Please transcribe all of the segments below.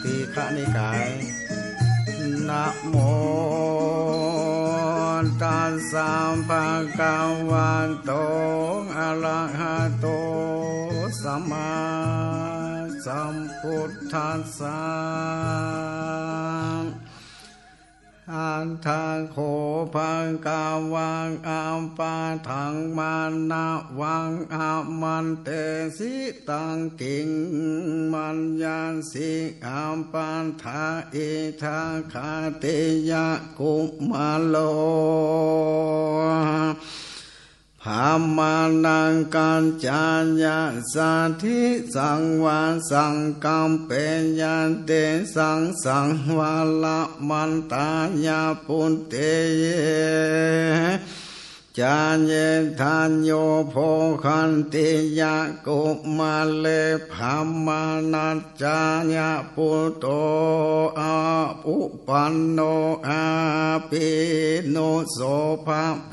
ตีฆะนิกายนะโมตัสสะภะคะวะโตอะระหะโตสัมมาสัมพุทธัสสะอันทังโคภังกาวังอัมปาทังมานะวังอามันเตสิตังกิงมันยานสิอัมปันทาอิทาคาเตยะกุมาโลภามานังกัญจายะสัทธิสังวาสังกัมเปยันเตสังวาละมันตายาปุนเตเยจานเยทานโยโภคันติยะกุมาเลภามานัจจายะปุตโตอาปุปันโนอาปิโนโสภะเพ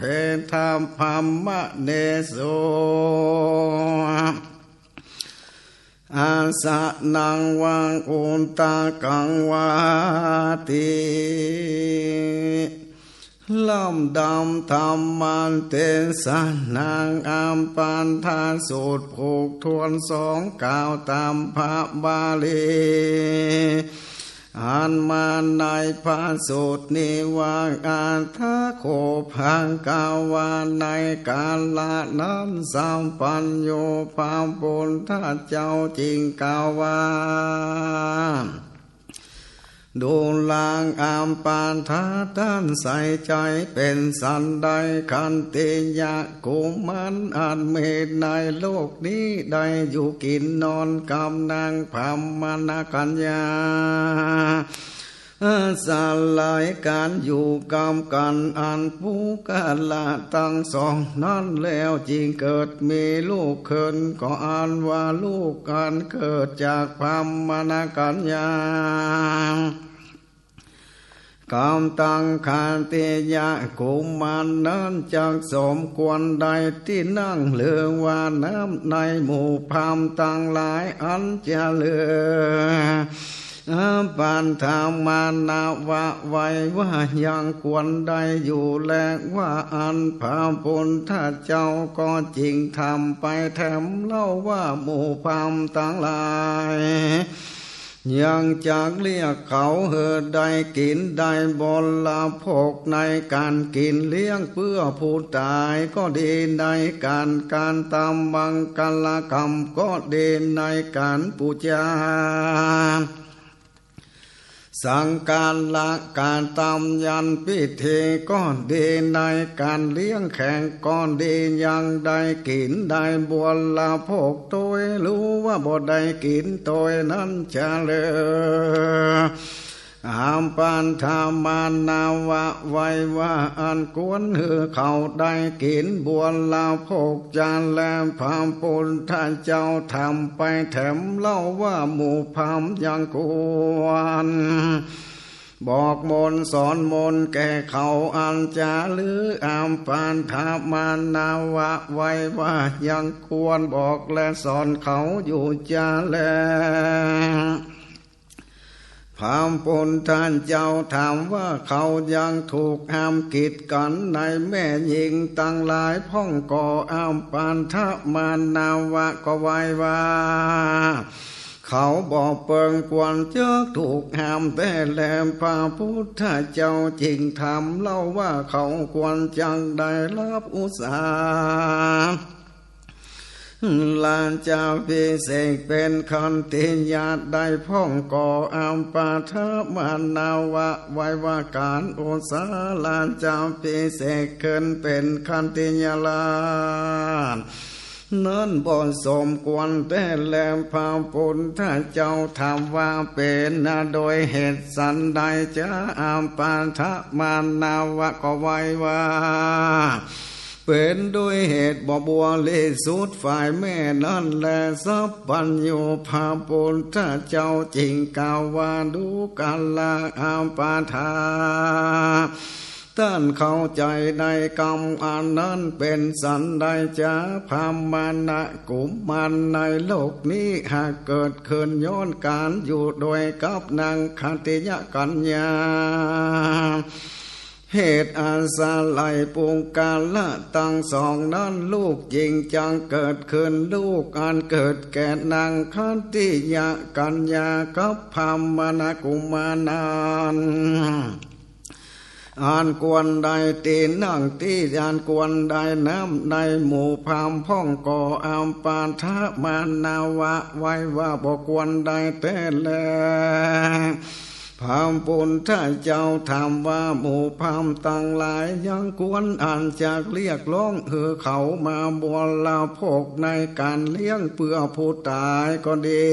ธามภมมะเนโสอาสะนังวังอุนตากังวาติลำดำธรรมันเตสนางอัมปันธาสูตรผูกทวนสองกล่าวตามพระบาลีอ่านมาในพระสูตรนี้ว่าอันทะโคพังกาวาในกาลนั้นสัมปัญโยภาปุณฑะเจ้าจริงกาวาดูลางอามปานทาท่านใส่ใจเป็นสันใดขันติยะกุมันอันเมตในโลกนี้ได้อยู่กินนอนกำนางพามนากัญญาสลายการอยู่กรรมกันอันผู้กาละตั้งสองนั้นแล้วจริงเกิดมีลูกเขินก็อ่านว่าลูกกันเกิดจากพามนากัญญากามตังคาติยะกุมารนั้นจักสมควรใดที่นั่งเลือว่าน้ำในหมู่พามตังหลายอันจะเลือปันธามานาว่าไว้ว่ายังควรได้อยู่แลว่าอันพระพุทธเจ้าก็จริงทำไปแถมเล่าว่าหมู่พามตังหลายยังจากเรียกเขาเหือได้กินได้บลาภกในการกินเลี้ยงเพื่อผู้ตายก็ดีในการตามบังกลกรรมก็ดีในการปูจาสังการละการตามยันพิธีก็ดีในการเลี้ยงแข่งก็ดียังได้กินได้บวลลาภกตัวรู้ว่าบ่ได้กินตัวนั้นจะเลออามปันธามานาวะไว้ว่าอันกวนหือเขาได้กินบวลลาภกจานแลมพามปุณฑะเจ้าทำไปแถมเล่าว่าหมู่พามยังกวนบอกมนสอนมนแก่เขาอันจาหรืออามปานธามานาวะไว้ว่ายังควรบอกและสอนเขาอยู่จาแลพามปุณท่านเจ้าถามว่าเขายังถูกห้ามกิจกันในแม่หญิงตั้งหลายพ่องก่ออามปานทะมานาวะก็ไว้ว่าเขาบอกเปิงกวนเจ้าถูกห้ามแต่แลมพระพุทธเจ้าจริงทำเล่าว่าเขาควรจังได้รับอุตสาลานเจ้าพิเศษเป็นคันติญาติได้พ่องก่ออัมปาทมานาวะไว้ว่าการอุสาลานเจ้าพิเศษเกินเป็นคันติญาลานนั้นบ่สมควรแต่แลมพระพุทธเจ้าถามว่าเป็นโดยเหตุสันใดจะอัมปาทมานาวะก็ไว้ว่าเป็นด้วยเหตุบ่บัวเลสุดฝ่ายแม่นั่นแลสัพพัญโยภาปุณฑะเจ้าจริงกล่าวว่าดูกาลาอัมปาทา ท่านเข้าใจในกรรมอันนั้นเป็นสันใดจะพามานะกุมมันในโลกนี้หากเกิดขึ้นย้อนการอยู่โดยกับนางคันติยกัญญาเหตุอาสาไลปุงกาละตั้งสองนั้นลูกจริงจังเกิดขึ้นลูกอันเกิดแก่นางคันติยกัญญากับพามานะกุมารนันอ่านกวนใดตีนั่งตีอ่านกวนใดน้ำในหมู่พามพ่องก่ออามปานทะมานาวะไว้ว่าบอกกวนใดแต่แลพามปุณถ้าเจ้าถามว่าหมู่พามตั้งหลายยังกวนอ่านจากเรียกร้องเขามาบวชลาพกในการเลี้ยงเพื่อผู้ตายก็ดี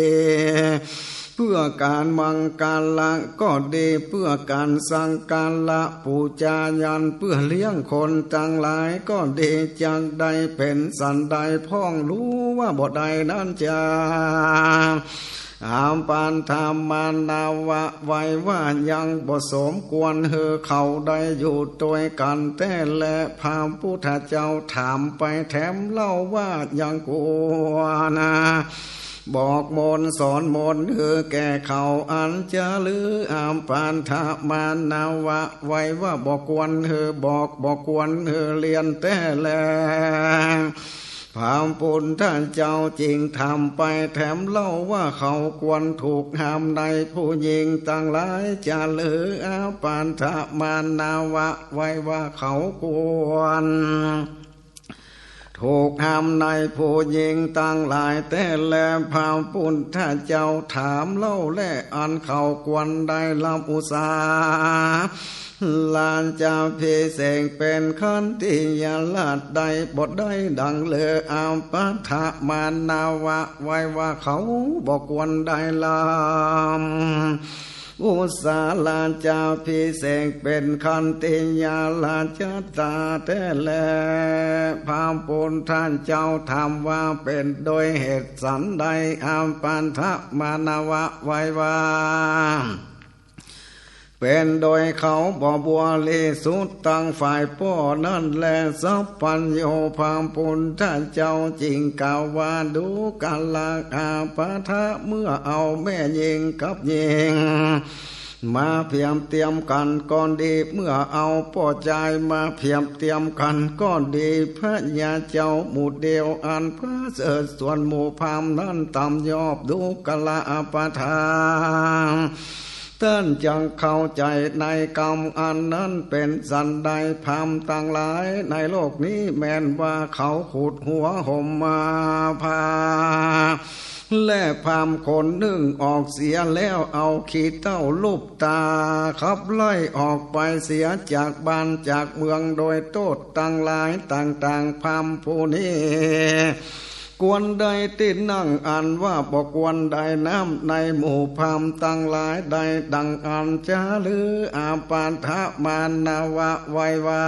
เพื่อการมังการละก็ดีเพื่อการสังการละปูจายันเพื่อเลี้ยงคนทั้งหลายก็ดีจักใดเป็นสันใดพ้องรู้ว่าบ่ใดนั้นจะอามปานธรรมานาวะไว้ว่ายังบ่สมควรเขาได้อยู่ตัวกันแต่และพามพุทธเจ้าถามไปแถมเล่าว่ายังกวนะบอกมนสอนมนแก่เขาอันจะลืออามปานธมานาวะไว้ว่าบอกกวนบอกกวนเรียนแต่แลพามปุณท่านเจ้าจริงทำไปแถมเล่าว่าเขาควรถูกห้ามในผู้หญิงต่างหลายจะลืออาปานธมานาวะไว้ว่าเขาควรถูกห้ามในผู้หญิงต่างหลายแต่แลพามปุณท่านเจ้าถามเล่าและอันเขาควรได้ลำอุสาลานจาพิเศษเป็นขันติยาลาดใดบทได้ดังเลออามปัฏฐมานาวะไว้ว่าเขาบอกควรได้ลำอุสาลานจาพิเศษเป็นขันติยาลาจตาแต่แลพามปุณท่านเจ้าถามว่าเป็นโดยเหตุสันใดอามปัฏฐมานาวะไว้ว่าเป็นโดยเขาบ่บัวลีสุดตั้งฝ่ายป้อนั่นแลสัพพัญโยพามปุณท่านเจ้าจริงกล่าวว่าดูกาลอาปะทะเมื่อเอาแม่ยิงกับยิงมาเพียมเตรียมกันก่อนดีเมื่อเอาป่อใจมาเพียมเตรียมกันก่อนดีพระยาเจ้าหมู่เดียวอันพระเสริฐส่วนหมู่พามนั้นต่ำยอบดูกาลอาปะทะท่านจังเข้าใจในกรรมอันนั้นเป็นสันใดพามต่างหลายในโลกนี้แม้นว่าเขาขุดหัวห่มมาพาและพามคนหนึ่งออกเสียแล้วเอาขี้เต้าลูบตาขับไล่ออกไปเสียจากบ้านจากเมืองโดยโทษต่างหลายต่างๆพามผู้นี้กวนใดติดนั่งอ่านว่าบอกกวนใดน้ำในหมู่พามตั้งหลายใดดังอ่านจาลืออาปานทะมานาวะไว้ว่า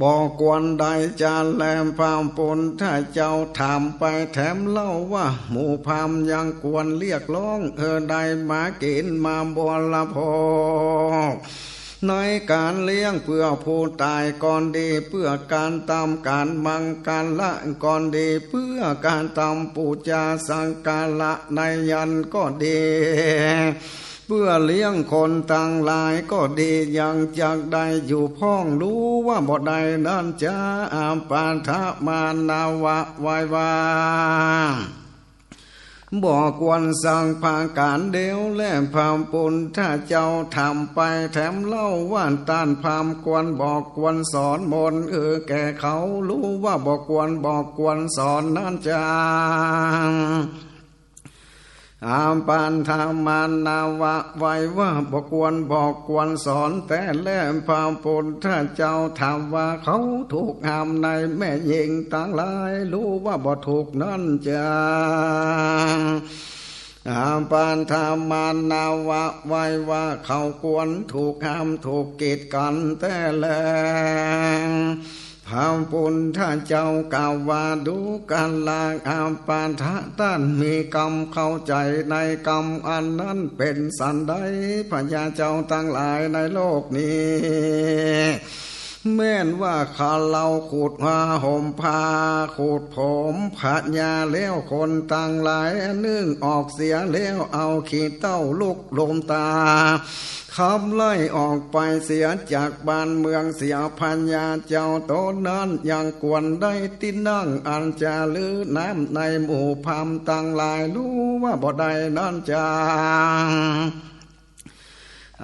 บอกกวนใดจาแลมพามปุณถ้าเจ้าถามไปแถมเล่าว่าหมู่พามยังกวนเรียกร้องใดมากินมาบวลละพกในการเลี้ยงเพื่อผู้ตายก่อนดีเพื่อการตามการมังการละก่อนดีเพื่อการตามปูจาสังกาละในยันก็ดีเพื่อเลี้ยงคนต่างหลายก็ดียังจักได้อยู่พ้องรู้ว่าบ่ได้นั่นจะอาปานทะมานาวะไว้ว่าบอกควรสั่งพาการเดียวและพามปุณถ้าเจ้าทำไปแถมเล่าว่าต้านพามควรบอกควรสอนมนแก่เขารู้ว่าบอกควรบอกควรสอนนั่นจาอามปานธามานาวะไว้ว่าบอกควรบอกควรสอนแต่แล้วพามปุณถ้าเจ้าถามว่าเขาถูกห้ามในแม่หญิงต่างหลายรู้ว่าบ่ถูกนั่นจาอามปานธามานาวะไว้ว่าเขาควรถูกห้ามถูกกีดกันแต่แล้วพ พระพุทธเจ้ากล่าวว่าดูการลางอาปาทะต้านมีกรรมเข้าใจในกรรมอันนั้นเป็นสันใดพญาเจ้าทั้งหลายในโลกนี้แม้นว่าข้าเราขูดผ้าห่มผ้าขูดผมผัดยาแล้วคนต่างหลายนึ่งออกเสียแล้วเอาขี้เต้าลุกลมตาขับไล่ออกไปเสียจากบ้านเมืองเสียพัญญาเจ้าโตนั้นยังกวนได้ที่นั่งอันจะลือน้ำในหมู่พามต่างหลายรู้ว่าบ่ได้นั่นจาง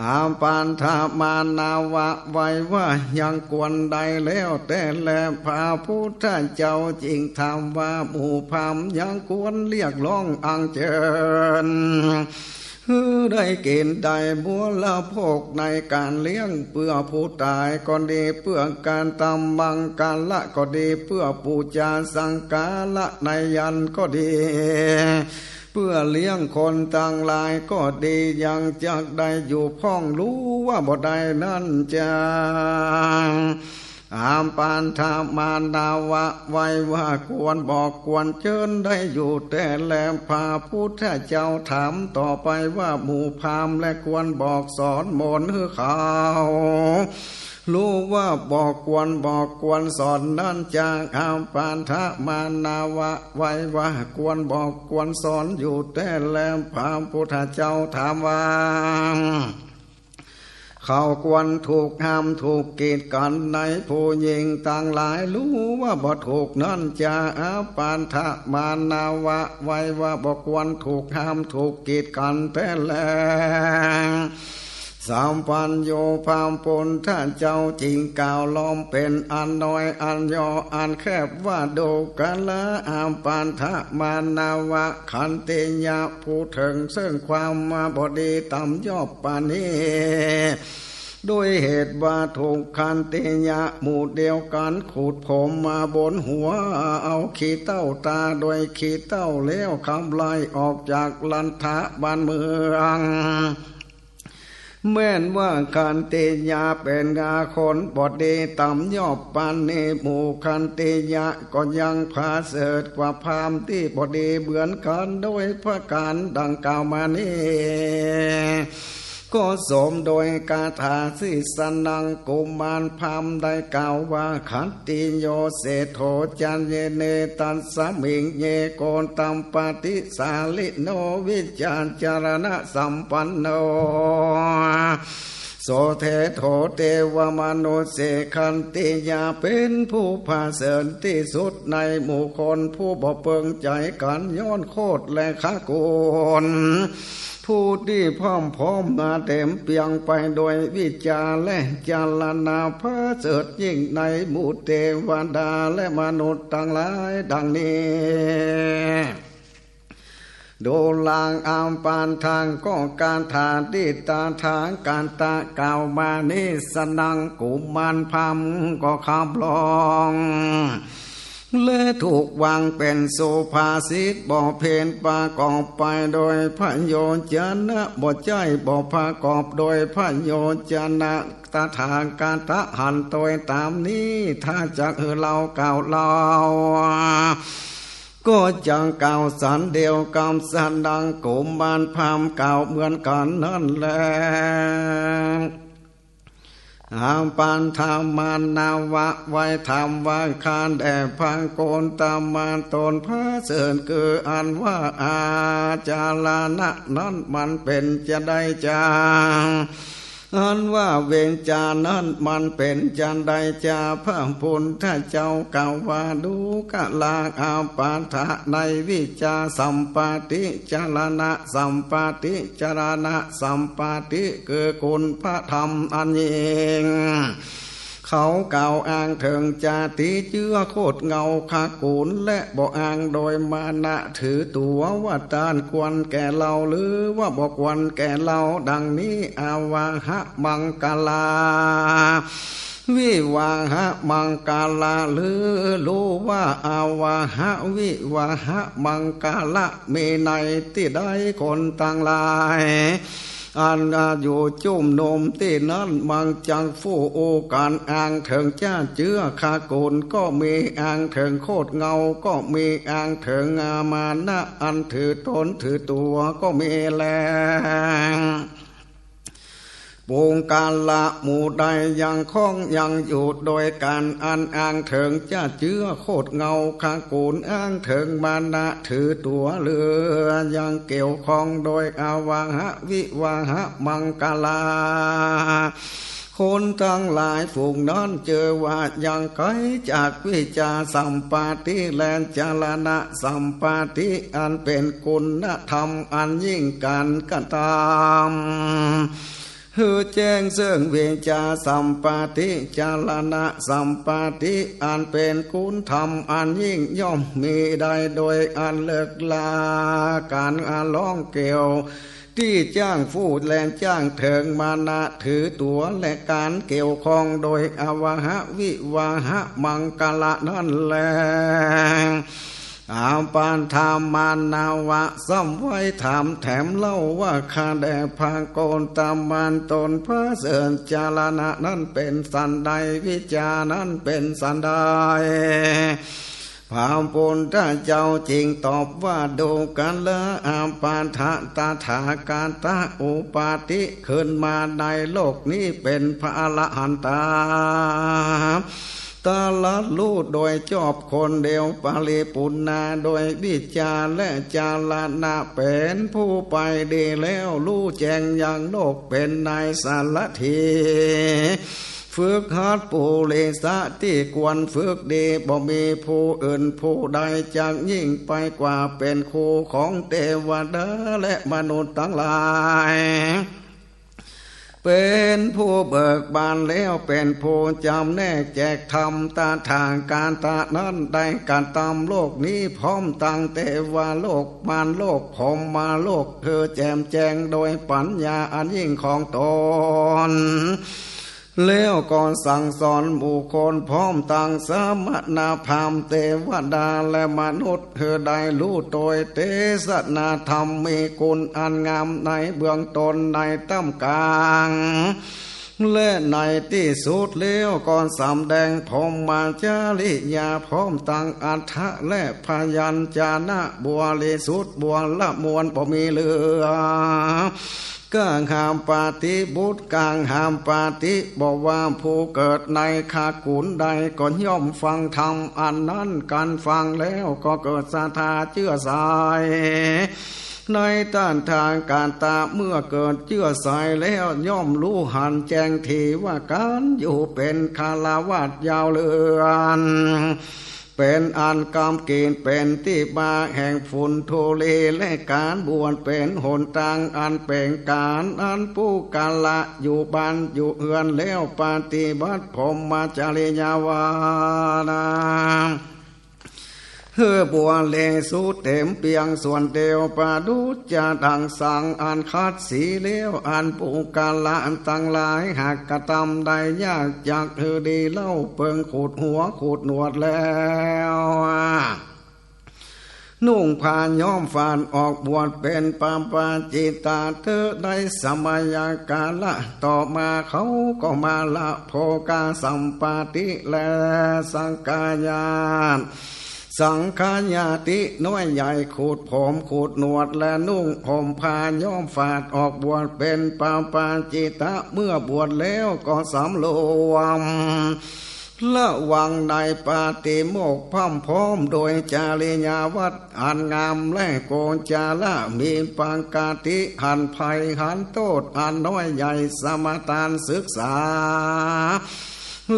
อาปานธามานาวะไว้ว่ายังกวนใดแล้วแต่แลพระพุทธเจ้าจริงถามว่าหมู่พามยังกวนเรียกร้องอังเจิญได้เกณฑ์ได้บัวละโภกในการเลี้ยงเพื่อผู้ตายก็ดีเพื่อการตำบังการละก็ดีเพื่อปูจาสังกาละในยันก็ดีเพื่อเลี้ยงคนต่างหลายก็ดียังจักได้อยู่พ้องรู้ว่าบ่ได้นั่นจางอามปานธามานาวะไว้ว่าควรบอกควรเชิญได้อยู่แต่แลพระพุทธเจ้าถามต่อไปว่าหมู่พราหมณ์และควรบอกสอนมนต์ให้เขารู้ว่าบอกควรสอนนั่นจากอามปานธามานาวะไว้ว่าควรบอกควรสอนอยู่แต่แลพระพุทธเจ้าถามว่าเขาควรถูกห้ามถูกกีดกันในผู้หญิงต่างหลายรู้ว่าบ่ถูกนั่นจะอาปานทะมานาวะไว้ว่าบ่ควรถูกห้ามถูกกีดกันแต่แลสามปัญโยพามปุณท่านเจ้าจริงกล่าวล้อมเป็นอันน้อยอันย่ออันแคบว่าดูกันละอาปานทะมานาวะขันติยะผู้ถึงซึ่งความมาบดีต่ำยอบปานีด้วยเหตุว่าถูกคันติยะหมู่เดียวกันขูดผมมาบนหัวเอาขี้เต้าตาโดยขี้เต้าแล้วคำไล่ออกจากลันทะบ้านเมืองแม้นว่าคันติยะเป็นงาคนบดดีต่ำยอบปานนีหมู่คันติยะก็ยังพาเสดกว่าพามที่บดดีเหมือนกันโดยพระการดังกล่าวมานี้ก็สมโดยกาถาสิสนังกุมารพามได้กล่าวว่าขันติโยเสโธจันเยเนตัสสมิงเยโกนตัมปฏิสาลิโนวิจารจารณะสัมปันโนโสเทโธเทวมนุษย์เสขันติยาเป็นผู้พาเสริญที่สุดในหมู่คนผู้บ่เปิงใจกันย้อนโคตรและขะโกนผู้ที่พร้อมมาเต็มเปียงไปโดยวิจารและจารณาพระเสริฐยิ่งในหมู่เทวดาและมนุษย์ทั้งหลายดังนี้ดูลางอามปานทางก็การทานที่ตาทางการตะกล่าวมานี้สนังกุมารพามก็ขับลองและถูกวางเป็นสุภาษิตบ่เพนประกอบไปโดยพโยชนะบ่ใจบ่ประกอบโดยพโยชนะตถาคตหันโดยตามนี้ถ้าจะเรากล่าวเราก็จังกล่าวสันเดียวกับสันดังกุมารพามกล่าวเหมือนกันนั่นแหละอาปานธามานาวะไว้ธรรมว่าคานแด่พังโกนตามมาตนพระเสริญคืออันว่าอาจาลานะนั้นมันเป็นจะได้จางอันว่าเวงจานั้นมันเป็นจันใดจาพระพุทธเจ้ากล่าวว่าดูกะลาอาปาทะในวิจาสัมปติจารณะสัมปติจารณะสัมปติคือคุณพระธรรมอันยิ่งเขากล่าวอ้างถึงจาติเจือโคตรเงาคากูลและบอกอ้างโดยมานะถือตัวว่าตานควรแก่เราหรือว่าบอกควรแก่เราดังนี้อาวาหะมังกาลาวิวาหะมังกาลาหรือรู้ว่าอาวาหะวิวาหะมังกาละมีในที่ใดคนต่างหลาย อันอยู่จุ่มนมที่นั้นมังจังฟู่โอการอ่างเถิงจ้าเจื้อคาโกนก็มีอ่างเถิงโคตรเงาก็มีอ่างเถิงอามานะอันถือตนถือตัวก็มีแลวงการละหมู่ใดยังคล้องยังอยู่โดยการอันอ้างเถิงจ้าเจื้อโคตรเงาคากูลอ้างเถิงมานะถือตัวเรือยังเกี่ยวข้องโดยอาวาหะวิวาหะมังกลาคนทั้งหลายฝูงนั้นเจอว่ายังไกลจากวิจาสัมปาติแลนจารณะสัมปาติอันเป็นคุณธรรมอันยิ่งกันก็ตามฮือแจ้งซึ่งวิจาสัมปาติจารณะสัมปาติอันเป็นคุณธรรมอันยิ่งย่อมมีได้โดยอันเลิกลาการอาล้องเกี่ยวที่จ้างฟูดแลนจ้างเถิงมานะถือตัวและการเกี่ยวข้องโดยอวหะวิวาหะมังกละนั่นแลอาปานธรรมานาวะซ้ำไว้ถามแถมเล่าว่าข้าได้พาโกนตามมานตนพระเสริญจารณะนั้นเป็นสันใดวิจานั้นเป็นสันใดพระพุทธเจ้าจริงตอบว่าดูกันละอาปานทะตาถาการตาอุปาติขึ้นมาในโลกนี้เป็นพระอรหันตาตาลัดลู่โดยจอบคนเดียวปาลิปุณนาโดยวิจาและจาลนาเป็นผู้ไปดีแล้วลู่แจงยังโลกเป็นนายสารถีฝึกหัดปูเลสะที่ควรฝึกดีบ่มีผู้อื่นผู้ใดจักยิ่งไปกว่าเป็นครูของเทวดาและมนุษย์ทั้งหลายเป็นผู้เบิกบานแล้วเป็นผู้จำแนกแจกธรรมตาทางการตานั้นได้การตามโลกนี้พร้อมตั้งเทวโลกมารโลกพรหมโลกเธอแจมแจงโดยปัญญาอันยิ่งของตนแล้วก่อนสั่งสอนบุคคลพร้อมตั้งสมณพราหมณ์เทวดาและมนุษย์เธอได้รู้โดยเทศนาธรรมมีคุณอันงามในเบื้องต้นในตั้มกลางและในที่สุดแล้วก่อนสำแดงพรหมจาริยาพร้อมตั้งอัฏฐะและพยัญชนะบัวลิสุดบัวละมวลบ่มีเหลือก้างหามปาติบุตรก้างหามปาติบอกว่าผู้เกิดในคากุลใดก็ย่อมฟังธรรมอันนั้นการฟังแล้วก็เกิดศรัทธาเชื่อสายในต้านทางการตาเมื่อเกิดเชื่อสายแล้วย่อมรู้หันแจ้งทีว่าการอยู่เป็นคารวะยาวเลือนเป็นอันกรรมเกณฑ์เป็นที่มาแห่งฝุ่นโทเลและการบวชเป็นหนทางอันเป็นการอันผู้กาละอยู่บ้านอยู่เอือนแล้วปฏิบัติพรหมจริยาวานาเฮือบัวเลสุเต็มเปียงส่วนเดียวปาดุจะดังสั่งอันคัดสีเลี้ยวอันปุกาละอันตั้งหลายหากกระทำได้ยากจากเธอดีเล่าเปิงขูดหัวขูดหนวดแล้วนุ่งผ้าย้อมฝานออกบวชเป็นปามปาจิตาเธอได้สมัยกาละต่อมาเขาก็มาละโภกาสัมปาติและสังกายานสังขายาติน้อยใหญ่ขูดผมขูดหนวดและนุ่งห่มผ้าย้อมฝาดออกบวชเป็นปาปาจิตะเมื่อบวชแล้วก็สำรวมละวังในปาติโมกข์พร่ำพร้อมโดยจาริยาวัดอันงามและโกนจาละมีปังกาติหันภัยหันโทษอันน้อยใหญ่สมทานศึกษา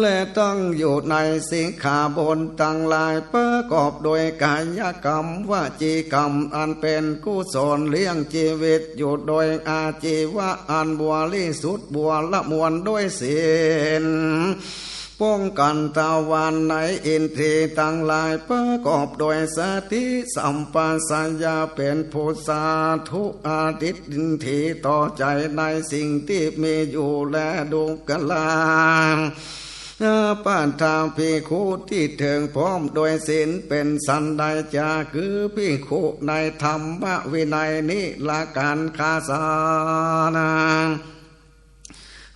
และตั้งอยู่ในสิกขาบทตั้งหลายประกอบโดยกายกรรมวจีกรรมอันเป็นกุศลเลี้ยงชีวิตอยู่โดยอาชีวะอันบัวลิสุดบัวละมวลด้วยศีลป้องกันตาวันในอินทรีย์ตั้งหลายประกอบโดยสติสัมปชัญญะเป็นผู้สาธุอาทิตย์ทีต่อใจในสิ่งที่มีอยู่และดูกลาง ป้านทางภิกขุที่เถิงพร้อมโดยศีลเป็นสันใดจาคือภิกขุในธรรมวินัยนี้ละการคาสานา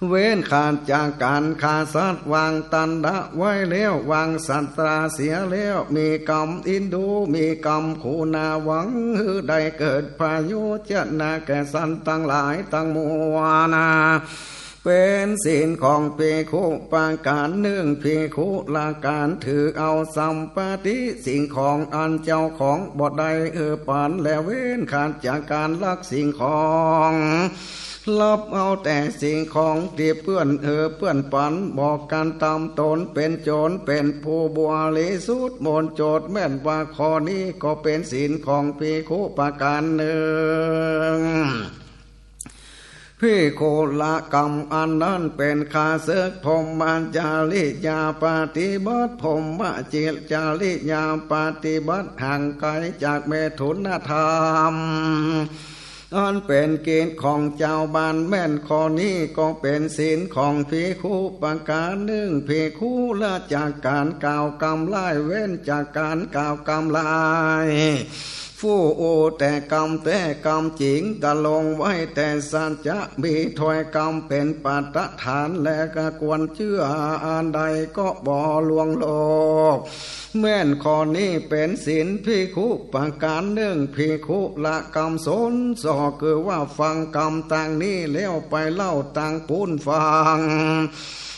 เว้นขาดจากการฆ่าสัตว์วางตันดะไว้แล้ววางสัตราเสียแล้วมีกรรมอินดูมีกรรมคูนาหวังได้เกิดพายุจะนาแก่สันทั้งหลายทั้งมวลนาเป็นศีลของภิกขุปาการหนึ่งภิกขุละการถือเอาสัมปติสิ่งของอันเจ้าของบ่ได้ปันและเว้นขาดจากการลักสิ่งของรับเอาแต่สิ่งของที่เพื่อนเพื่อนปันบอกกันตามตนเป็นโจรเป็นผู้บริสุทธิ์มนโจทย์แม่นว่าข้อนี้ก็เป็นศีลของภิกขุประการหนึ่งภิกขุละกรรมอันนั้นเป็นข้าศึกพรหมจาริยาปฏิบัติพรหมจิตจาริยาปฏิบัติห่างไกลจากเมถุนธรรมอันเป็นเกณฑ์ของเจ้าบ้านแม่นข้อนี้ก็เป็นศีลของภิกขุประการหนึ่งภิกขุละจากการกล่าวกรรมลายเว้นจากการกล่าวกรรมลายฟู้โอแต่กรรมแต่กรรมจริงตะลงไว้แต่สัจจะมีถ้อยกรรมเป็นปัตฐานและก็ควรเชื่ออันใดก็บ่ลวงโลกแม่นข้อนี้เป็นศีลภิกขุประการหนึ่งภิกขุละกรรมสนสอคือว่าฟังกรรมต่างนี้แล้วไปเล่าต่างปูนฟัง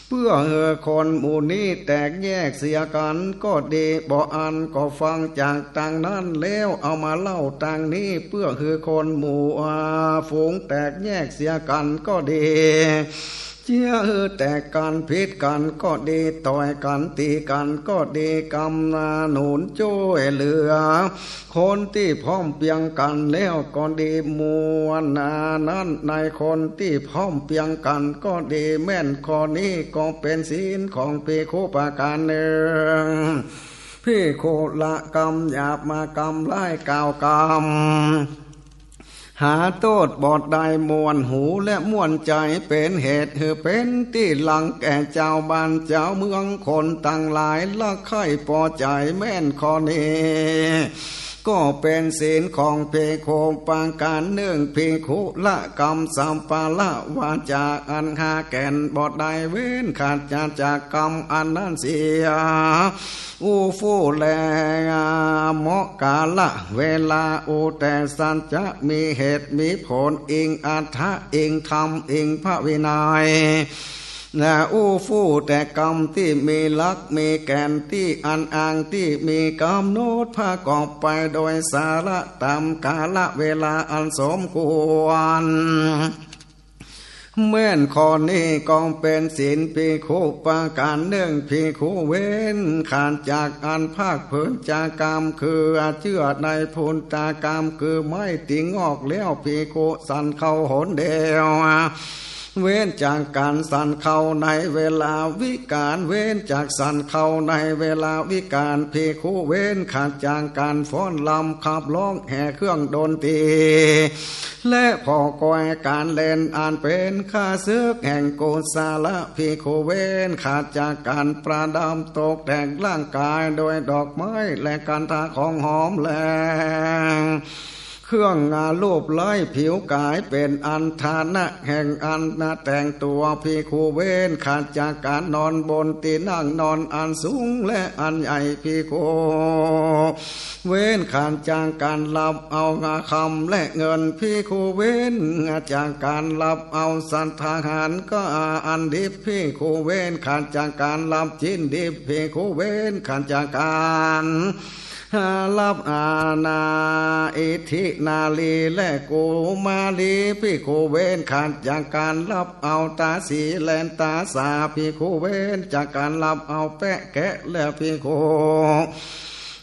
เพื่อคนหมู่นี้แตกแยกเสียกันก็ดีบ่อันก็ฟังจากต่างนั้นแล้วเอามาเล่าต่างนี้เพื่อคนหมู่ฝูงแตกแยกเสียกันก็ดีเชื่อแต่การพิษกันก็ดีต่อยกันตีกันก็ดีกำนาหนุนช่วยเหลือคนที่พร้อมเพียงกันแล้วก็ดีมวลนั้นในคนที่พร้อมเพียงกันก็ดีแม่นข้อนี้ก็เป็นศีลของภิกขุประการหนึ่งภิกขุละกรรมหยาบมากรรมร้ายกล่าวกรรมหาโทษบอดได้มวนหูและม่วนใจเป็นเหตุเป็นที่หลังแก่เจ้าบ้านเจ้าเมืองคนต่างหลายละไข่พอใจแม่นข้อนี้ก็เป็นศีลของภิกขุประการหนึ่งภิกขุละกรรมสัมปาละวาจาอันหาแก่นบอดได้เว้นขาดจากกรรมอันนั้นเสียอูฟูแลเหมาะกาละเวลาอูแต่สัจจะมีเหตุมีผลอิงอัฏฐะอิงธรรมอิงพระวินัยและอู้ฟู่แต่กรรมที่มีลักมีแก่นที่อันอ้างที่มีกำหนดประกอบไปโดยสาระตามกาลเวลาอันสมควรแม่นข้อนี้ก็เป็นศีลภิกขุประการหนึ่งภิกขุเว้นขาดจากอันภาคเผินจากกรรมคือเชื่อในพุนตากรรมคือไม่ติงออกแล้วภิกขุสันเข้าหนเดียวเว้นจากการสั่นเข้าในเวลาวิการเว้นจากสั่นเข้าในเวลาวิการภิกขุเว้นขาดจากการฟ้อนลำขับร้องแห่เครื่องดนตรีและพอกอยการเล่นอ่านเป็นข้าศึกแห่งโกศลภิกขุเว้นขาดจากการประดับตกแต่งร่างกายโดยดอกไม้และการทาของหอมแลงเครื่องงานรูปไล้ผิวกายเป็นอันฐานะแห่งอันแต่งตัวภิกขุเว้นขาดจากการนอนบนที่นั่งนอนอันสูงและอันใหญ่ภิกขุเว้นขาดจากการลับเอาคำและเงินภิกขุเว้นจากการลับเอาสันทหารก็อันดิบภิกขุเว้นขาดจากการลับชิ้นดิบภิกขุเว้นขาดจากการรับอาณาอิทินาลีและกุมาลีภิกขุเว้นขาดจากการรับเอาตาสีแลนตาสาภิกขุเว้นจากการรับเอาแปะแกะและภิกขุ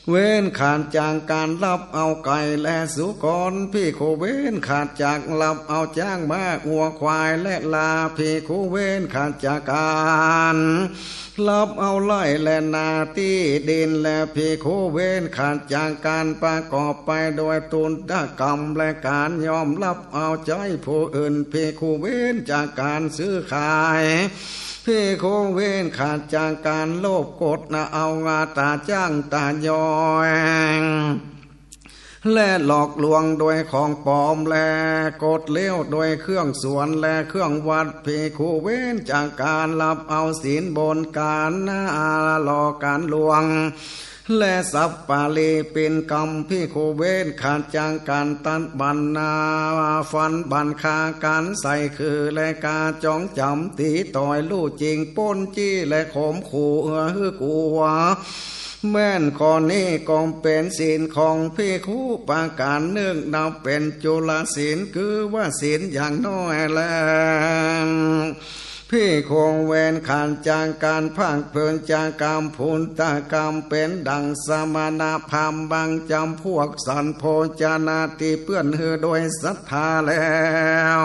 เว้นขาดจากการรับเอาไก่และสุกรภิกขุเว้นขาดจากรับเอาจ้างม้าวัวควายและลาภิกขุเว้นขาดจากการรับเอาไล่และนาที่ดินและภิกขุเว้นขาดจากการประกอบไปโดยตุนทกรรมและการยอมรับเอาใจผู้อื่นภิกขุเว้นจากการซื้อขาย พี่โคเว้นขาดจากการโลภกดนะเอางาตาจ้างตายอยและหลอกลวงโดยของปลอมแลกดเลี้ยวโดยเครื่องสวนและเครื่องวัดพี่โคเว้นจากการรับเอาศีลบนการนาหลอกการลวงและสัพปาลีเป็นกรรมพี่โคเว้นขาดจากการตัดบันนาฟันบันคาการใส่คือและกาจ้องจำตีต่อยลู่จริงป้นจี้และข่มขู่ฮือกลัวแม่นข้อนี้ก็เป็นศีลของพี่คู่ปาการเนื่องนับเป็นจุลศีลคือว่าศีลอย่างน้อยแล้วพี่คงเว้นขาดจากการพากเพลินจากกรรมพุนตกรรมเป็นดังสมณพราหมณ์บางจำพวกสันโพจนาติเพื่อนเฮือโดยศรัทธาแล้ว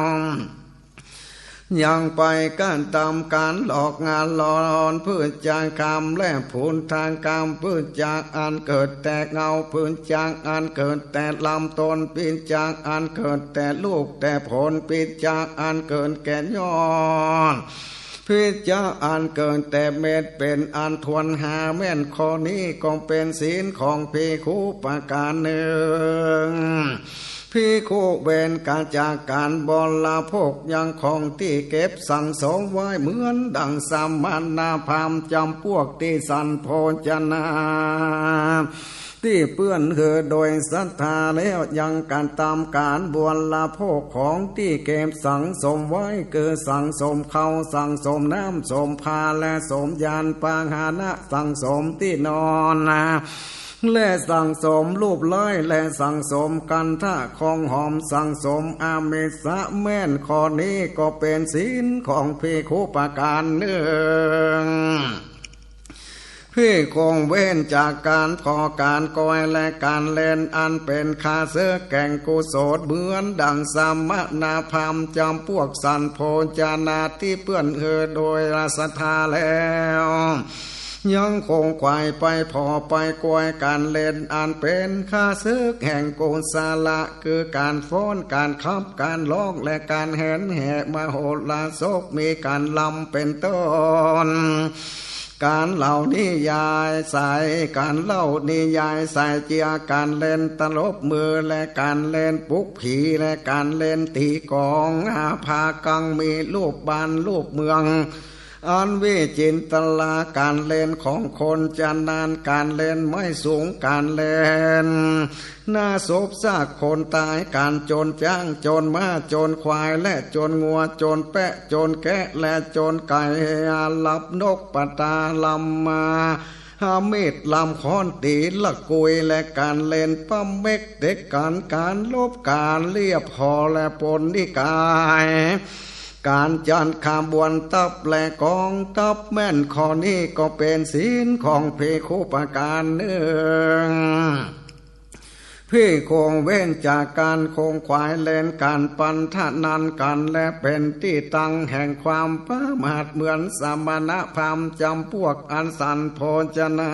ยังไปการตามการหลอกงานหลอนเพื่อจากกรรมและผลทางกรรมเพื่อจากอันเกิดแต่เงาเพื่อจากอันเกิดแต่ลำต้นปีจากอันเกิดแต่ลูกแต่ผลปีจากอันเกิดแก่ยอดพิจารอันเกินแต่เม็ดเป็นอันทวนหาแม่นข้อนี้ก็เป็นศีลของภิกขุประการหนึ่งภิกขุเว้นการจากการบริโภคยังของที่เก็บสั่งสมไว้เหมือนดังสมณพราหมณ์จำพวกที่สันโภชนาที่เปื้อนเหือโดยศรัทธาแล้วยังการตามการบวรโภคของที่เก็บสั่งสมไว้คือสั่งสมข้าวสั่งสมน้ำสมผ้าและสมยานปางหานะสั่งสมที่นอนและสั่งสมรูปไล้และสั่งสมกันท่าของหอมสั่งสมอาเมสะแม่นข้อนี้ก็เป็นศีลของภิกขุประการหนึ่งพี่คงเว้นจากการขอการกอยและการเล่นอันเป็นคาเสือแก่งกุศลเหมือนดังสมณพราหมณ์จำพวกสันโพจนาที่เปื้อนเหือโดยราศธาแล้วยังคงควายไปพอไปกวยการเล่นอันเป็นข้าศึกแห่งโกศละคือการฟ้อนการขับการร้องและการแห่นแห่มโหฬารศพมีการลำเป็นต้นการเล่านิยายใส่การเล่านิยายใส่เจียการเล่นตลบมือและการเล่นปุกผีและการเล่นตีกองอาภากังมีรูปบ้านรูปเมืองอันวิจินตลาการเล่นของคนจะนานการเล่นไม่สูงการเล่นหน้าศพซากคนตายการโจรจ้างโจรม้าโจรควายและโจรงัวโจรแปะโจรแกะและโจรไก่ลับนกปตาลำมาหาเม็ดลำค้อนตีละกุยและการเล่นปั้มเม็กเด็กการลบการเลียบหอและปนนิกายการจันขบวนทัพและกองทัพแม่นข้อนี้ก็เป็นศีลของภิกขุประการหนึ่งพี่คงเว้นจากการคงควายเล่นการปันทนันกันและเป็นที่ตั้งแห่งความประมาทเหมือนสมณพราหมณ์จำพวกอันสันโภชนา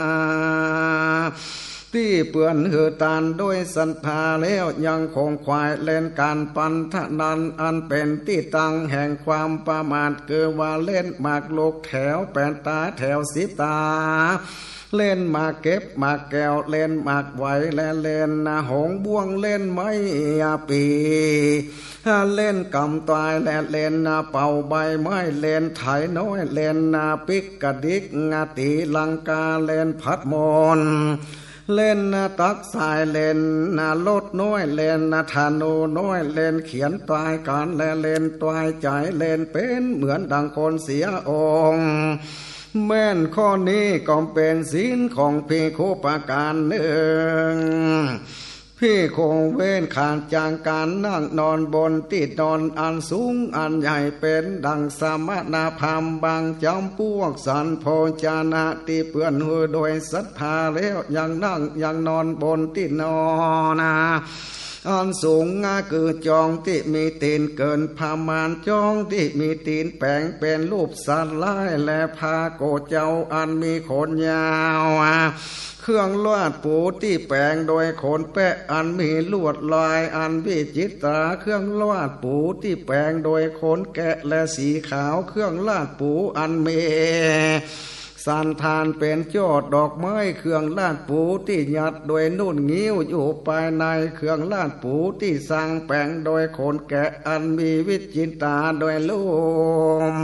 ที่เปื่อนเหือตานด้วยศรัทธาแล้วยังคงควายเล่นการปันทนันอันเป็นที่ตั้งแห่งความประมาทคือว่าเล่นหมากลูกแถวแปดตาแถวสิตาเล่นหมากเก็บหมากแก้วเล่นหมากไหวและเล่นหงบ่วงเล่นไม้ปีเล่นกำตายและเล่นเป่าใบไม้เล่นไถน้อยเล่นปิกกระดิกตีลังกาเล่นพัดมนเล่นตักสายเล่นลดน้อยเล่นธนูน้อยเล่นเขียนตายการและเล่นตายใจเล่นเป็นเหมือนดังคนเสียองค์แม่นข้อนี้ก็เป็นศีลของภิกขุประการหนึ่งพี่คงเว้นขาดจากการนั่งนอนบนที่นอนอันสูงอันใหญ่เป็นดังสมณพราหมณ์บางจำพวกสันโภชนะที่เปื้อนหัวโดยศรัทธาแล้วยังนั่งยังนอนบนที่นอนอันสูงคือจองที่มีตีนเกินประมาณจองที่มีตีนแปลงเป็นรูปสัตว์ร้ายและพาโกเจ้าอันมีขนยาว เครื่องลวดปูที่แปลงโดยขนแปะอันมีลวดลายอันวิจิตราเครื่องลวดปูที่แปลงโดยขนแกะและสีขาวเครื่องลาดปูอันมีสันทานเป็นยอดดอกไม้เครื่องลาดปูที่ยัดโดยนุ่นงิ้วอยู่ภายในเครื่องลาดปูที่สร้างแปลงโดยขนแกะอันมีวิจิตราโดยลม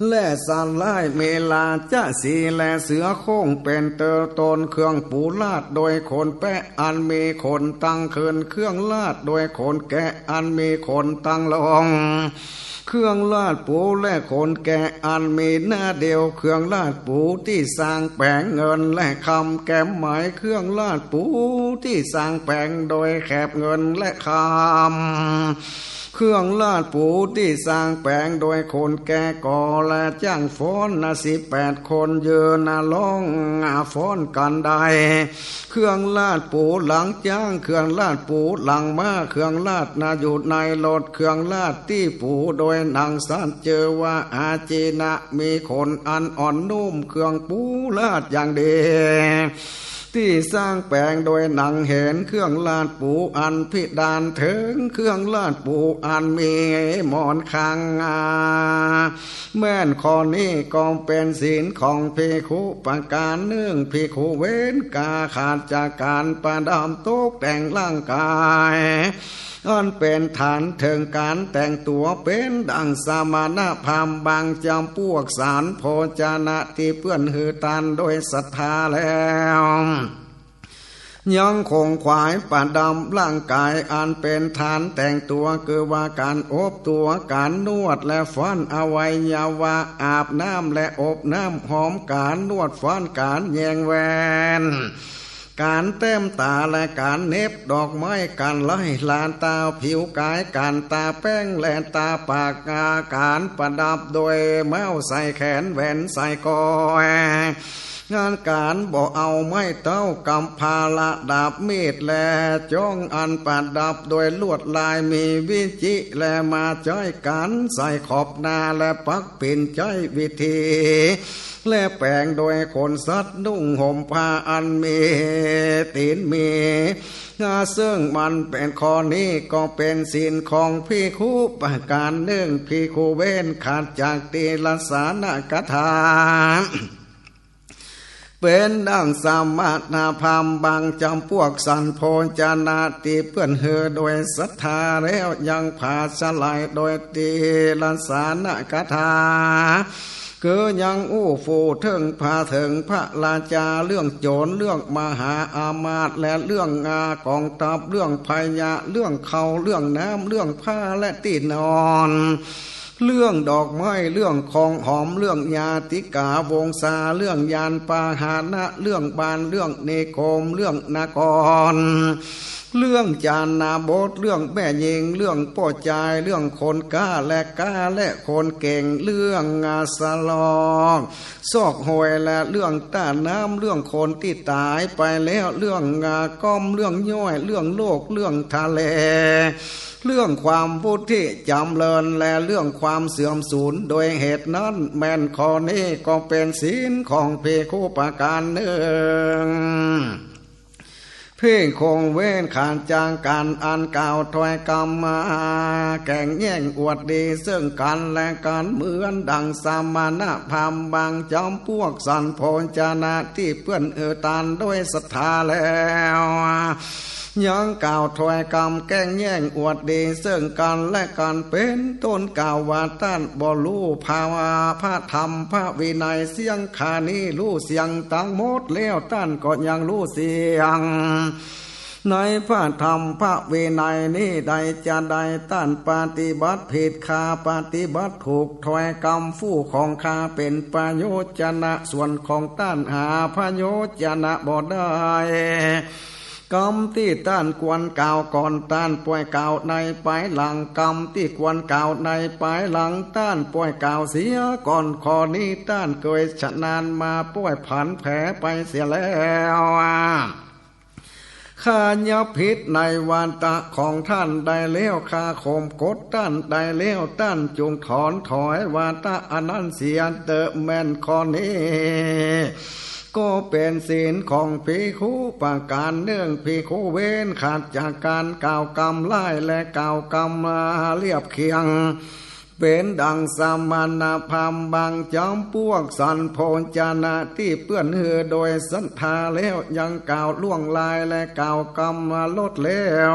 และสันไล่เมลาจะสีและเสือโค้งเป็นเตอตนเครื่องปูลาดโดยขนแปะอันมีขนตั้งคืนเครื่องลาดโดยขนแกะอันมีขนตั้งลงเครื่องลาดปูและขนแกะอันมีหน้าเดียวเครื่องลาดปูที่สร้างแปลงเงินและคำแก้มหมายเครื่องลาดปูที่สร้างแปลงโดยแคบเงินและคำเครื่องลาดปูที่สร้างแปลงโดยคนแก่ก่อและจ้างฟ้อน18 คนยืนร้องฟ้อนกันได้เครื่องลาดปูหลังจ้างเครื่องลาดปูหลังมาเครื่องลาดอยู่ในรถเครื่องลาดที่ปูโดยหนังสันเจอว่าอาจีนะมีขนอันอ่อนนุ่มเครื่องปูลาดอย่างเดีที่สร้างแปลงโดยหนังเห็นเครื่องลาดปูอันพิดานถึงเครื่องลาดปูอันมีหมอนคางแม่นข้อนี้ก็เป็นศีลของภิกขุประการหนึ่งภิกขุเว้นกาขาดจากการประดับตกแต่งร่างกายอันเป็นฐานถึงการแต่งตัวเป็นดังสมณพราหมณ์บางจำพวกสารโภชนะที่เพื่อนหือตันโดยศรัทธาแล้วยังคงขวายประดับร่างกายอันเป็นฐานแต่งตัวคือว่าการอบตัวการนวดและฟ้อนอวัยวะอาบน้ำและอบน้ำหอมการนวดฟ้อนการแยงแหวนการเต้มตาและการเน็บดอกไม้การไล่ลานตาผิวกายการตาแป้งและตาปากการประดับโดยแม้วใส่แขนแหวนใส่กอยงานการบ่เอาไม้เต้ากำพาละดาบมีดและจ้องอันประดับโดยลวดลายมีวิจิและมาจ้อยกันใส่ขอบหน้าและปักปิ่นจ้อยวิธีและแปลงโดยขนสัตว์นุ่งห่มผ้าอันมีตีนมีซึ่งมันเป็นข้อนี้ก็เป็นศีลของภิกขุประการหนึ่งภิกขุเว้นขาดจากตีลสานกถาเป็นดังสามารถนาพามบางจำพวกสันโพจนาตีเพื่อนเหือโดยศรัทธาแล้วยังผาสลายโดยตีลสานกถาคือยังอู้ฟูถึงพาถึงพระราชาเรื่องโจรเรื่องมหาอามาตย์และเรื่องงากองทัพเรื่องพยาเรื่องเขาเรื่องน้ำเรื่องผ้าและตีนอนเรื่องดอกไม้เรื่องของหอมเรื่องยาติกาวงศาเรื่องยานปาหานะเรื่องบานเรื่องเนโคมเรื่องนากรเรื่องจานนาโบทเรื่องแม่ยิงเรื่องป่อจายเรื่องคนกล้าและคนเก่งเรื่องสลองซอกหวยและเรื่องต้านน้ำเรื่องคนที่ตายไปแล้วเรื่องก้อมเรื่องย่อยเรื่องโลกเรื่องทะเลเรื่องความพุทธิจำเริญและเรื่องความเสื่อมสูญโดยเหตุนั้นแม่นข้อนี้ก็เป็นศีลของภิกขุประการหนึ่งเพ่งคงเว้นขาดจางการอันกล่าวถอยกรรมมาแก่งแย่งอวดดีซึ่งกันและกันเหมือนดังสมณพราหมณ์บางจำพวกสันโพจนาที่เพื่อนตานด้วยศรัทธาแล้วยังกล่าวถอยกรรมแก่งแย่งอวดดีซึ่งกันและกันเป็นต้นกล่าวว่าท่านบ่รู้ภาวะพระธรรมพระวินัยเสียงขานี้รู้เสียงตั้งหมดแล้วท่านก็ยังรู้เสียงในพระธรรมพระวินัยนี้ใดจะใดท่านปฏิบัติผิดข้าปฏิบัติถูกถอยกรรมฟู่ของข้าเป็นประโยชนะส่วนของท่านหาประโยชนะบ่ได้กรรมที่ท่านควรกล่าวก่อนท่านป่วยกล่าวในภายหลังกรรมที่ควรกล่าวในภายหลังท่านป่วยกล่าวเสียก่อนข้อนี้ท่านเคยชนะนานมาป่วยผันแผลไปเสียแล้วข้ายับผิดในวันตะของท่านได้แล้วข้าข่มกดท่านได้แล้วท่านจงถอนถอยวาตะอนันเสียเตอแม่นข้อนี้ ก็เป็นศีลของภิกขุประการเนื่องภิกขุเว้นขาดจากการกล่าวกรรมไล่และกล่าวกรรมเรียบเคียงเป็นดังสามณพรรมบางจอมพวกสันโพจนะที่เปื้อนเหือโดยศรัทธาแล้วยังกล่าวล่วงลายและกล่าวกรรมลดแล้ว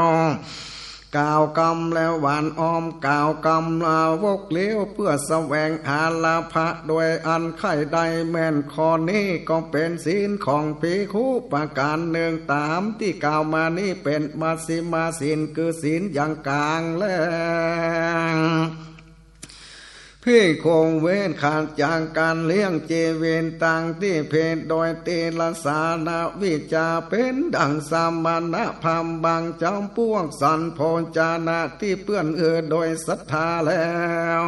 กล่าวกรรมแล้วหวานอ้อมกล่าวกรรมลาวกเลี้ยวเพื่อแสวงหาลาภะโดยอันไข่ใดแม่นข้อนี้ก็เป็นศีลของภิกขุประการหนึ่งตามที่กล่าวมานี้เป็นมัชฌิมาศีลคือศีลอย่างกลางแล้วพี่คงเว้นขาดจากการเลี้ยงเจเวนต่างที่เพศโดยตีลสานาวิจาเป็นดังสามณพรรมบางจอมพวกสันโพจานะที่เปื้อนโดยศรัทธาแล้ว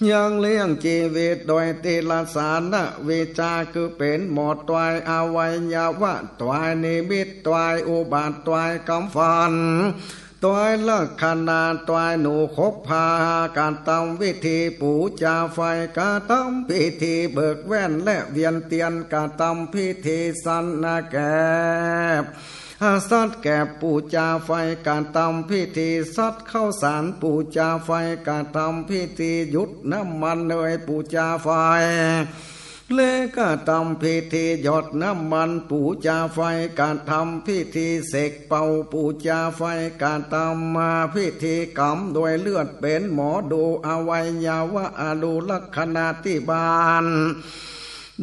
ยังเลี้ยงชีวิตโดยตีลสานะวิจาคือเป็นหมดตวายอวัยวะตวายนิมิตตวายอุบาทตวายกำฟันตัวลักขณาตัวหนูคบพาการทำวิธีปูจาไฟการทำพิธีเบิกแว่นและเวียนเตียนการทำพิธีสันนาแกบสัตแก่ปูจาไฟการทำพิธีสัตเข้าสารปูจาไฟการทำพิธียุดน้ำมันเนยปูจาไฟเลก็ทำพิธีหยดน้ำมันปูจาไฟการทำพิธีเสกเป่าปูจาไฟการทำมาพิธีกรรมโดยเลือดเป็นหมอดูอวัยวะดูลักขณาที่บาน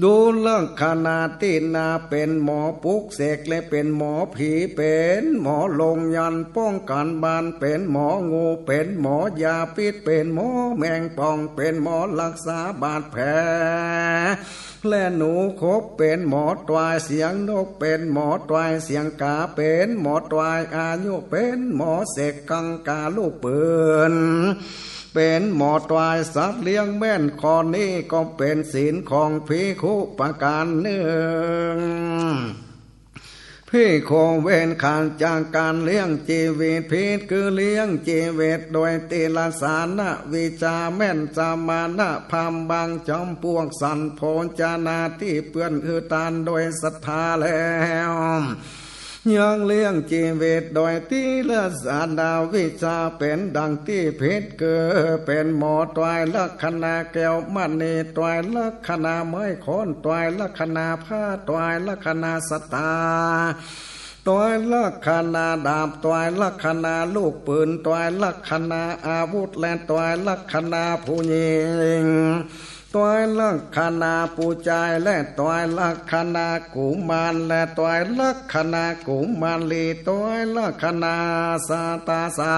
ดูลักขณาที่นาเป็นหมอปุกเสกและเป็นหมอผีเป็นหมอลงยันป้องกันบานเป็นหมองูเป็นหมอยาพิษเป็นหมอแมงป่องเป็นหมอรักษาบาดแผลและหนูคบเป็นหมอตวายเสียงนกเป็นหมอตวายเสียงกาเป็นหมอตวายอายุเป็นหมอเสกกังกาลูกปืนเป็นหมอตวายสัตว์เลี้ยงแม่นข้อนี้ก็เป็นศีลของภิกขุประการหนึ่งพี่คงเว้นขาดจากการเลี้ยงชีวิตพิษคือเลี้ยงชีวิตโดยตีลสานะวิจาแม่นสามณพรรมบางจอมพวกสันโพจนาที่เปื้อนตานโดยศรัทธาแล้วยังเลี้ยงชีวิตโดยตีละสาดาวิชาเป็นดังที่เพชรเกิดเป็นหมอตวายลักขณาแก้วมณีตวายลักขณาไม้ขอนตวายลักขณาผ้าตวายลักขณาสตาตวายลักขณาดาบตวายลักขณาลูกปืนตวายลักขณาอาวุธและตวายลักขณาผู้หญิงตัวลักขณาปูจายและตัวลักขณากุมารและตัวลักขณากุมารลีตัวลักขณาสาตาสา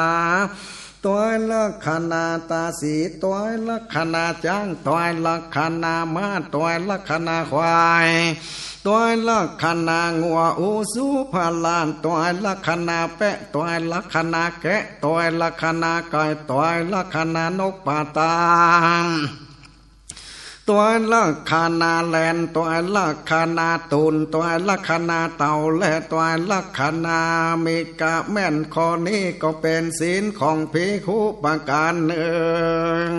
ตัวลักขณาตาสีตัวลักขณาจ้างตัวลักขณาม้าตัวลักขณาควายตัวลักขณางัวอุสุพลานตัวลักขณาแปะตัวลักขณาแกะตัวลักขณาไก่ตัวลักขณานกปาตามตัวลักขณาแลนตัวลักขณาตุนตัวลักขณาเต่าและตัวลักขณามิกะแม่นข้อนี้ก็เป็นศีลของภิกขุประการหนึ่ง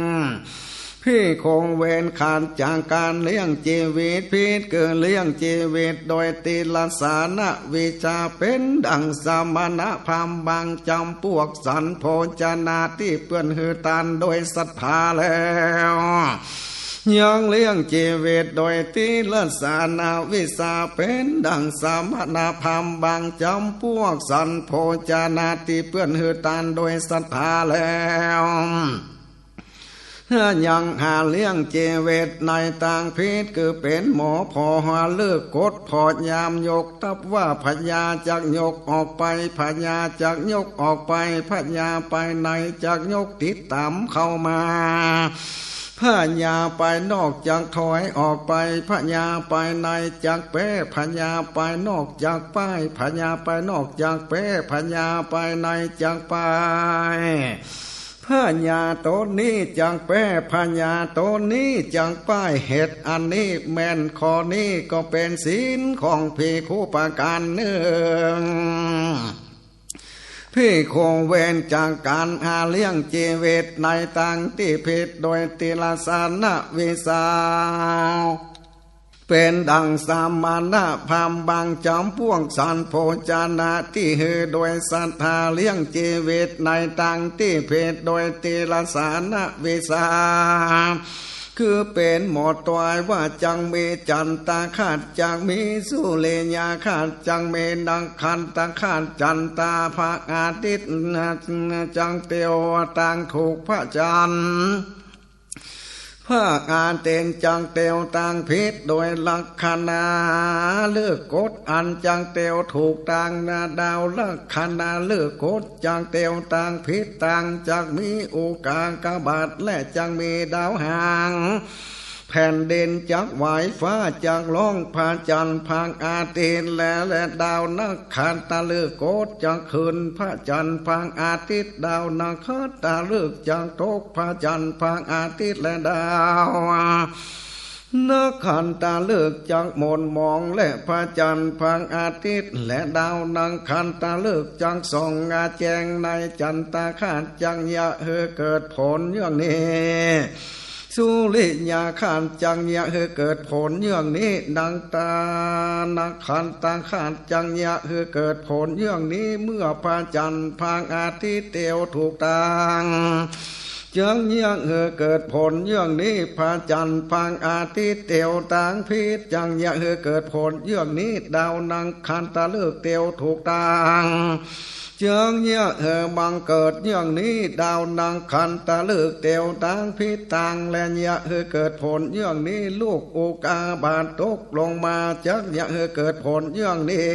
พี่คงเว้นขาดจากการเลี้ยงชีวิตพิษเกิดเลี้ยงชีวิตโดยตีลสานะวิชาเป็นดังสมณพราหมณ์บางจำพวกสันโพจนาที่เปื้อนตานโดยศรัทธาแล้วยังเลี้ยงชีวิตโดยตีละสานาวิสาเป็นดังสามณพรรมบางจำพวกสันโพจนาที่เปื้อนตานโดยศรัทธาแล้วยังหาเลี้ยงชีวิตในต่างพิษคือเป็นหมอพอหาเลิกกดพอยามยกทับว่าพญาจากยกออกไปพญาจากยกออกไปพญาไปในจากยกติดตามเข้ามาพญาไปนอกจากถอยออกไปพญาไปในจากเป้พญาไปนอกจากป้ายพญาไปนอกจากเป้พญาไปในจากป้ายพญาตนนี้จังแป้พญาตนนี้จังป้ายเหตุอันนี้แม่นข้อนี้ก็เป็นศีลของภิกขุประการหนึ่งพี่คงเว้นจากการหาเลี้ยงชีวิตในต่างที่ผิดโดยติลสานะวิสา เป็นดังสามานะพามบางจอมพ่วงสันโพจานะที่เฮโดยศรัทธาเลี้ยงชีวิตในตังที่เพศโดยตีลสานะวิสาคือเป็นหมอตวายว่าจังมีจันตาขาดจังมีสุเลญาขาดจังเมนังคันตาขาดจันตาภาคอาทิตย์จังเตียวต่างถูกพระจันทร์ภาคอาเตนจังเตียวต่างพิษโดยลักษณะเลือกกฎอันจังเตียวถูกต่างนาดาวลักษณะเลือกกฎจังเตียวต่างพิษต่างจักมีโอกากบาทและจังมีดาวหางแผ่นดินจักไหวฟ้าจักล่องพระจันทร์พังอาทิตย์และดาวนักขันตะเลือกโกดจักคืนพระจันทร์พังอาทิตย์ดาวนักขันตะเลือกจักตกพระจันทร์พังอาทิตย์และดาวนักขันตะเลือกจักมนมองและพระจันทร์พังอาทิตย์และดาวนังขันตะเลือกจักส่องอาแจงในจันตาขาดจังยะเฮเกิดผลอย่างนี้สุริยาขันจังยะเฮเกิดผลอย่างนี้ดังตานักขันตาขันจังยะเฮเกิดผลอย่างนี้เมื่อพระจันทร์พังอาทิตย์เตียวถูกต่างจังยะเฮเกิดผลอย่างนี้พระจันทร์พังอาทิตย์เตียวต่างพิษจังยะเฮเกิดผลอย่างนี้ดาวนังขันตะเลิกเตียวถูกต่างจังยะเฮบังเกิดอย่างนี้ดาวนังขันตะเลิกเตียวต่างพิษต่างและยะเฮเกิดผลอย่างนี้ลูกอุกาบาตตกลงมาจักยะเฮเกิดผลอย่างนี้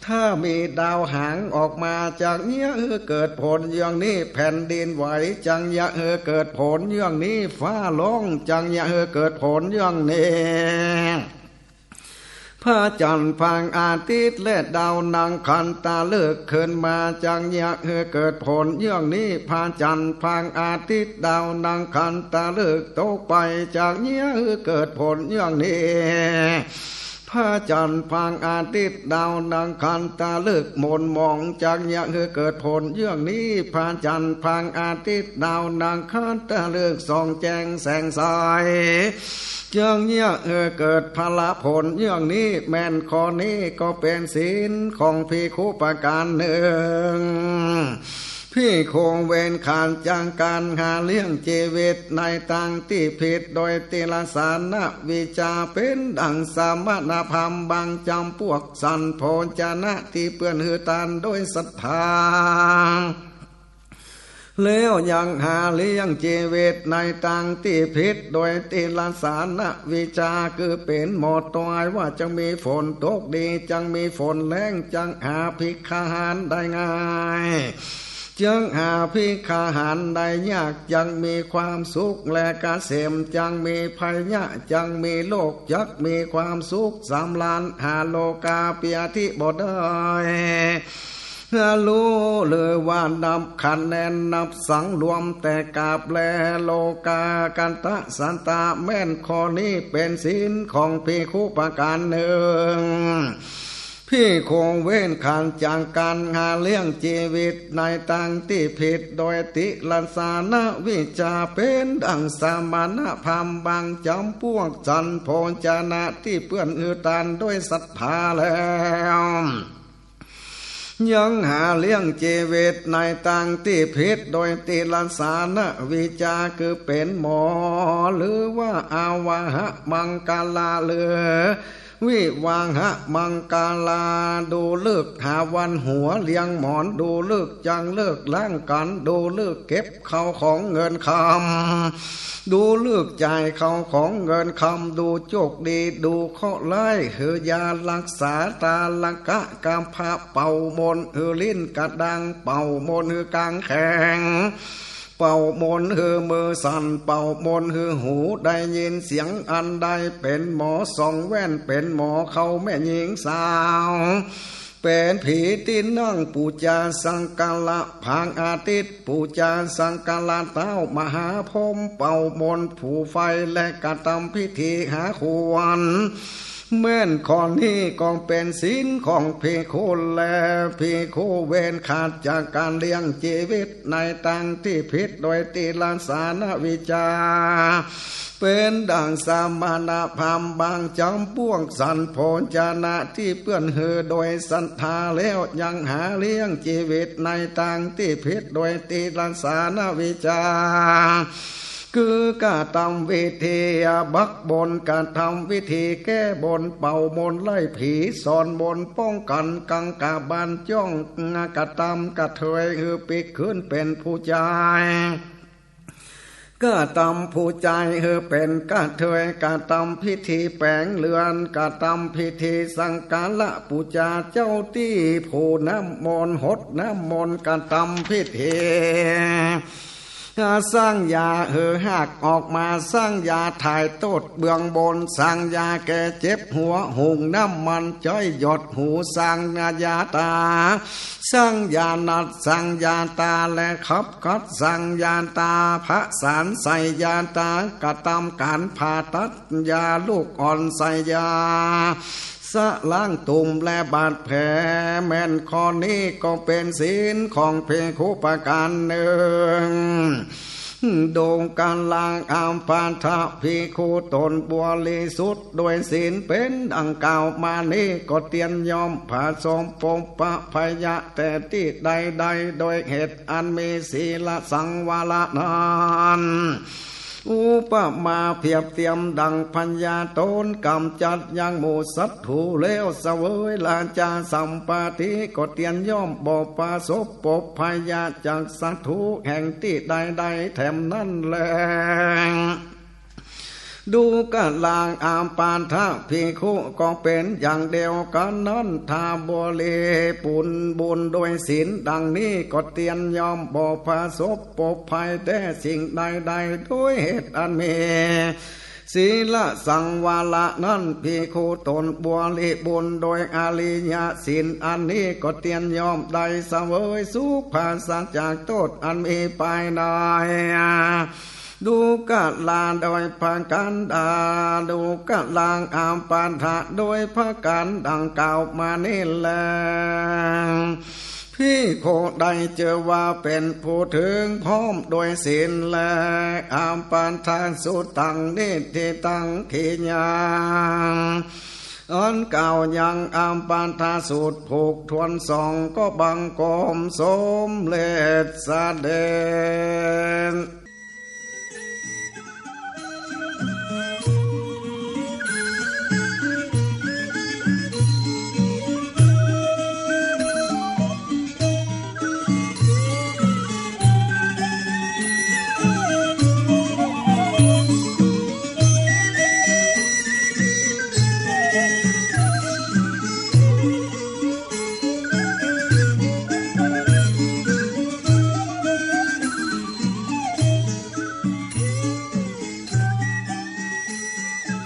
ถ้ามีดาวหางออกมาจากเนี้ยเกิดผลอย่างนี้แผ่นดินไหวจังยะเกิดผลอย่างนี้ฟ้าร้องจังยะเกิดผลอย่างนี้พระจันทร์พังอาทิตย์และดาวนังคันตาเลิกขึ้นมาจังยะเกิดผลอย่างนี้พระจันทร์พังอาทิตย์ดาวนังคันตาเลิกตกไปจากเนี้ยเกิดผลอย่างนี้พระจันทร์พังอาทิตย์ดาวนังคันตาเลิกมนมองจากยะเกิดผลอย่างนี้พระจันทร์พังอาทิตย์ดาวนังคันตาเลิกส่องแจงแสงสายจังยะเกิดพละผลอย่างนี้แม่นข้อนี้ก็เป็นศีลของภิกขุประการหนึ่งพี่คงเวนขานจังการหาเลี้ยงชีวิตในตังที่ผิดโดยติลสานะวิจาเป็นดังสามณพรรมบางจำพวกสันโพจนะที่เปื้อนหือตานโดยศรัทธาแล้วยังหาเลี้ยงชีวิตในตังที่ผิดโดยติลสานะวิจาคือเป็นหมดตายว่าจะมีฝนตกดีจังมีฝนแรงจังหาภิกขาหารได้ง่ายจังหาภิกขาหารได้ยากจังมีความสุขและกเกษมจังมีภัยยะจังมีโลกยักมีความสุขสามล้านหาโลกาเปียทิบ่ได้รู้เลยว่านับคะแนนนับสังรวมแต่กาบแลโลกากันตะสันตาแม่นข้อนี้เป็นศีลของภิกขุประการหนึ่งพี่คงเว้นขันจังการหาเลี้ยงชีวิตในตังที่ผิดโดยติลันสานะวิจาเป็นดังสามณพรรมบางจำพวกจันโพจานะที่เปื้อนอืตานด้วยศรัทธาแล้วยังหาเลี้ยงชีวิตในตังที่ผิดโดยติลันสานะวิจาคือเป็นหมอหรือว่าอาวาหะมังกาลาเลือวิวางหะมังกาลาดูเลิกหาวันหัวเลี้ยงหมอนดูเลิกจังเลิกล้างกันดูเลิกเก็บเข้าของเงินคำดูเลิกจ่ายเข้าของเงินคำดูโจกดีดูเคาะไล่เฮือยารักษาตาลังกะกามพะเป่ามนเฮือลิ้นกระดังเป่ามนเฮือกลางแข็งเป่ามนฮือมือสั่นเป่ามนฮือหูได้ยินเสียงอันใดเป็นหมอส่องแว่นเป็นหมอเขาแม่หญิงสาวเป็นผีที่นั่งปูจาสังกาละพางอาทิตย์ปูจาสังกาละเต้ามหาพรหมเป่ามนผูไฟและกระทำพิธีหาควร เมื่อนข้อนี้ก็เป็นศีลของภิกขุและภิกขุเว้นขาดจากการเลี้ยงชีวิตในทางที่ผิดโดยติลสานวิจาเป็นดังสามณพราหมณ์บางจำพวกสันโพจนะที่เปื้อนเหือโดยศรัทธาแล้วยังหาเลี้ยงชีวิตในทางที่ผิดโดยติลสานวิจาคือกาทำวิธีบักบนการทำวิธีแก้บนเป่ามนไล่ผีสอนบนป้องกันกังกาบานจ้องกระทำกระเทยคือปิดขึ้นเป็นผู้ชายก็ทำผู้ใจเป็นกะเทยกะทำพิธีแปลงเลือนกะทำพิธีสังกาละปูจาเจ้าที่ผู้น้ำมนต์หดน้ำมนต์กะทำพิธีสร้างยาหักออกมาสร้างยาถ่ายโตดเบื้องบนสร้างยาแก่เจ็บหัวหุงน้ำมันจ้อยหยดหูสร้างยาตาสร้างยานัดสร้างยาตาและขับคัดสร้างยาตาพระสารใส่ยาตากระทำการผ่าตัดยาลูกอ่อนใส่ยาสะล้างตุ่มและบาดแผลแม่นข้อนี้ก็เป็นศีลของภิกขุประการหนึ่งโดงการล้างอามปาทะภิกขุตนบริสุทธิ์โดยศีลเป็นดังกล่าวมานี้ก็เตียนยอมผาสมปมปะพยะแต่ที่ใดๆโดยเหตุอันมีศีลสังวรนั้นอุปมาเพียบเทียมดังพัญญาตนกำจัดยังหมู่สัตว์ถูแล้วเสวยลาจาสัมปติก็เตียนย่อมบ่ปาศพปบพยาจากสัตว์ถูแห่งที่ใดๆแถมนั่นแลดูกะลางอามปานทะภิกขุก็เป็นอย่างเดียวกันนั้นทาบริปุนบุญโดยศีลดังนี้ก็เตียนยอมบ่ผาศพปบภัยแต่สิ่งใดๆด้วยเหตุอันมีศีลสังวาละนั้นภิกขุตนบริบุญโดยอริยศีลอันนี้ก็เตียนยอมได้เสวยสุขภาษาจากโทษอันมีไปได้ดูกะลาโดยพากันดาดูกะลางอามปานทะโดยพากันดังกล่าวมานี่แลพี่โคได้เจอว่าเป็นผู้ถึงพร้อมโดยศีลและอามปานทานสุตังนิทิตังขีญาอันเก่ายังอามปานทาสูตรผูกทวนสองก็บังกอมสมเลศเสด็จ